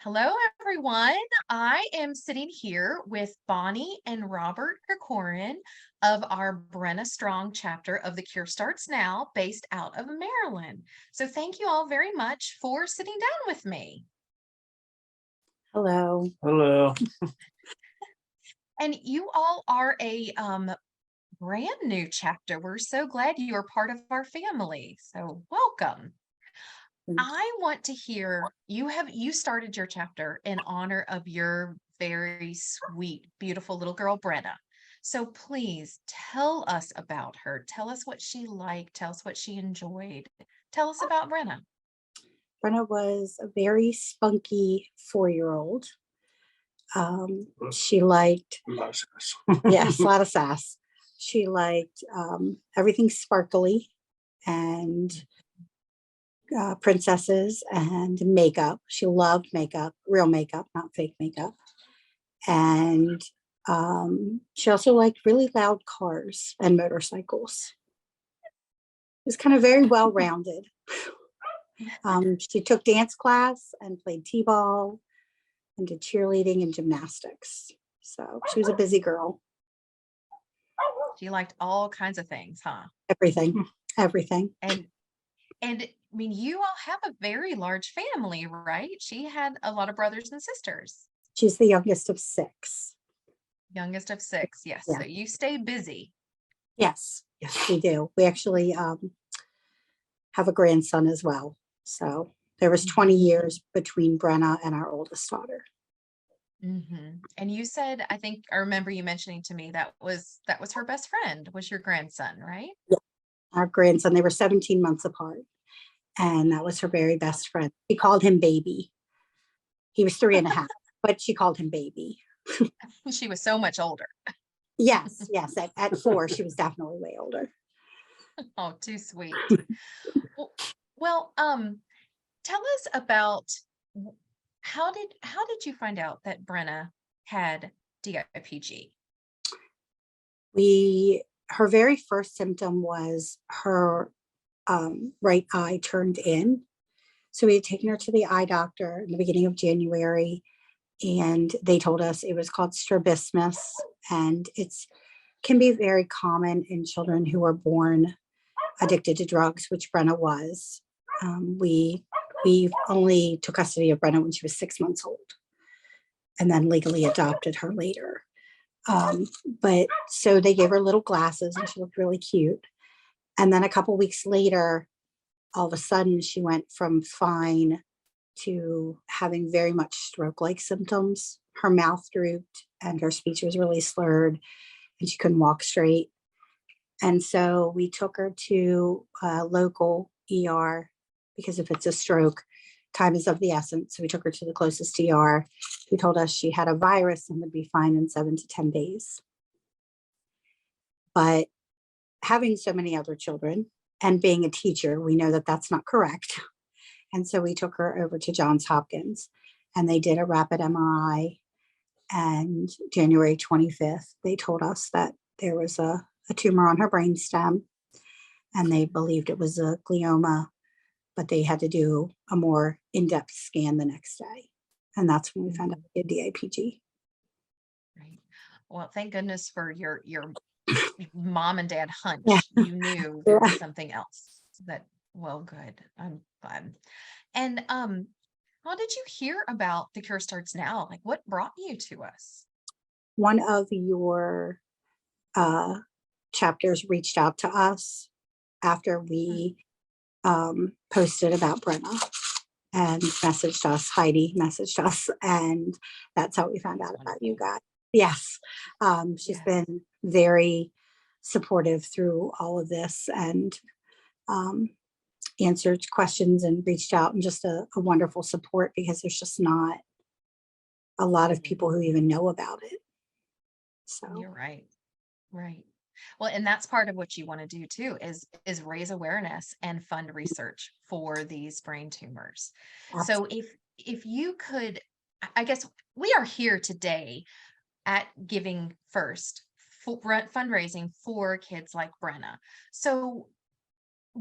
Hello, everyone. I am sitting here with Bonnie and Robert Corcoran of our Brenna Strong chapter of The Cure Starts Now, based out of Maryland. So thank you all very much for sitting down with me. Hello. Hello. And you all are a brand new chapter. We're so glad you are part of our family. So welcome. I want to hear you started your chapter in honor of your very sweet, beautiful little girl, Brenna. So please tell us about her. Tell us what she liked. Tell us what she enjoyed. Tell us about Brenna. Brenna was a very spunky 4-year-old. She liked, yes, a lot of sass. She liked everything sparkly and princesses and makeup. She loved makeup, real makeup, not fake makeup. And she also liked really loud cars and motorcycles. It was kind of very well-rounded. She took dance class and played t-ball and did cheerleading and gymnastics. So she was a busy girl. She liked all kinds of things, huh? Everything, everything. And I mean, you all have a very large family, right? She had a lot of brothers and sisters. She's the youngest of 6. Youngest of 6, yes. Yeah. So you stay busy. Yes, yes, we do. We actually have a grandson as well. So there was 20 years between Brenna and our oldest daughter. And you said, I think I remember you mentioning to me that was her best friend, was your grandson, right? Yeah. Our grandson, they were 17 months apart. And that was her very best friend. She called him baby. He was 3.5, but she called him baby. She was so much older. Yes, yes. At 4, she was definitely way older. Oh, too sweet. Well, tell us about how did you find out that Brenna had DIPG? Her very first symptom was her right eye turned in. So we had taken her to the eye doctor in the beginning of January, and they told us it was called strabismus, and can be very common in children who are born addicted to drugs, which Brenna was. We only took custody of Brenna when she was 6 months old, and then legally adopted her later. But so they gave her little glasses, and she looked really cute. And then a couple weeks later, all of a sudden, she went from fine to having very much stroke-like symptoms. Her mouth drooped, and her speech was really slurred, and she couldn't walk straight. And so we took her to a local ER, because if it's a stroke, time is of the essence. So we took her to the closest ER, who told us she had a virus and would be fine in 7 to 10 days. But having so many other children and being a teacher, we know that that's not correct. And so we took her over to Johns Hopkins, and they did a rapid MRI. And January 25th, they told us that there was a tumor on her brainstem, and they believed it was a glioma, but they had to do a more in-depth scan the next day. And that's when we found out we had DIPG. Right. Well, thank goodness for your mom and dad hunch. Yeah. You knew there was something else. Well, good. I'm glad. And how did you hear about The Cure Starts Now? Like, what brought you to us? One of your chapters reached out to us after we posted about Brenna, and messaged us. Heidi messaged us, and that's how we found out about you guys. Yes. She's been very supportive through all of this, and answered questions and reached out, and just a wonderful support, because there's just not a lot of people who even know about it. So you're right. Right. Well, and that's part of what you want to do too, is raise awareness and fund research for these brain tumors. absolutely. So if you could, I guess we are here today at Giving First for fundraising for kids like Brenna. So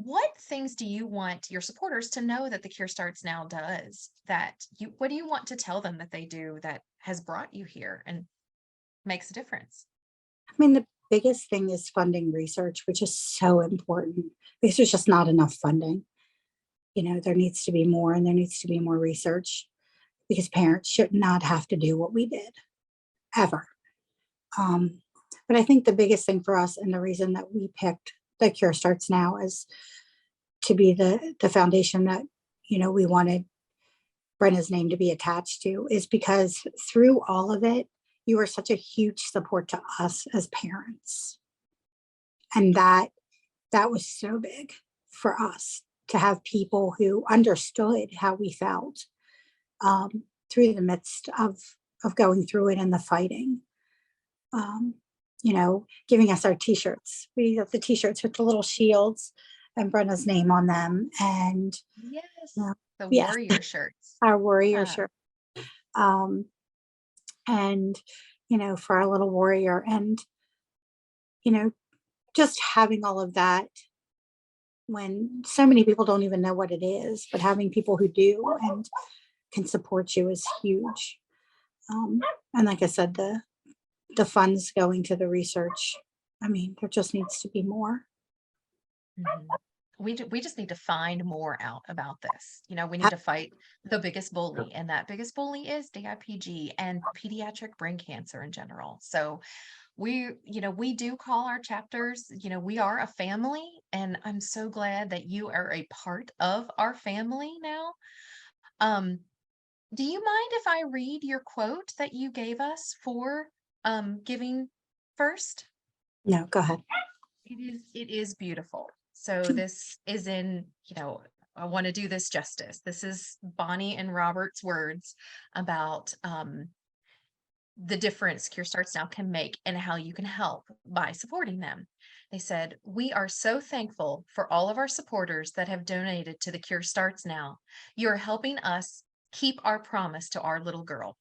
What things do you want your supporters to know that the Cure Starts Now does, that you what do you want to tell them that they do that has brought you here and makes a difference? I mean, the biggest thing is funding research, which is so important because there's just not enough funding. There needs to be more and there needs to be more research because parents should not have to do what we did ever. Um, but I think the biggest thing for us and the reason that we picked the Cure Starts Now is to be the foundation that we wanted Brenna's name to be attached to is because through all of it, you were such a huge support to us as parents. And that was so big for us to have people who understood how we felt through the midst of going through it and the fighting. Um, Giving us our t-shirts. We got the t-shirts with the little shields and Brenna's name on them. And Yes, the yes, warrior shirts. our warrior Yeah. shirt. Um, and for our little warrior and you know just having all of that when so many people don't even know what it is, but having people who do and can support you is huge. um, and like I said, the funds going to the research, I mean, there just needs to be more. Mhm. We just need to find more out about this. We need Ha- to fight the biggest bully, and that biggest bully is DIPG and pediatric brain cancer in general. So we do call our chapters, we are a family, and I'm so glad that you are a part of our family now. Um, do you mind if I read your quote that you gave us for giving first? no, go ahead. It is beautiful. So this is I want to do this justice. This is Bonnie and Robert's words about the difference Cure Starts Now can make and how you can help by supporting them. They said, "We are so thankful for all of our supporters that have donated to the Cure Starts Now. You are helping us keep our promise to our little girl.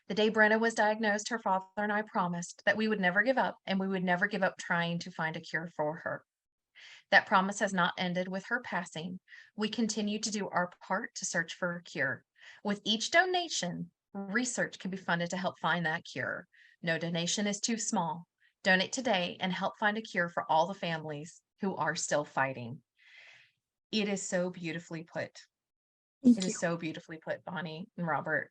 The day Brenna was diagnosed, her father and I promised that we would never give up and we would never give up trying to find a cure for her. That promise has not ended with her passing. We continue to do our part to search for a cure. With each donation, research can be funded to help find that cure. No donation is too small. Donate today and help find a cure for all the families who are still fighting." It is so beautifully put. It Thank you. is so beautifully put, Bonnie and Robert.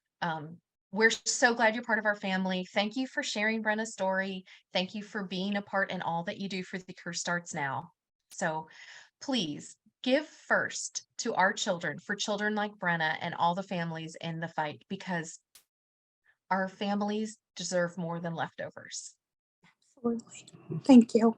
We're so glad you're part of our family. Thank you for sharing Brenna's story. Thank you for being a part in all that you do for the Cure Starts Now. So please give first to our children, for children like Brenna and all the families in the fight, because our families deserve more than leftovers. Absolutely. Thank you.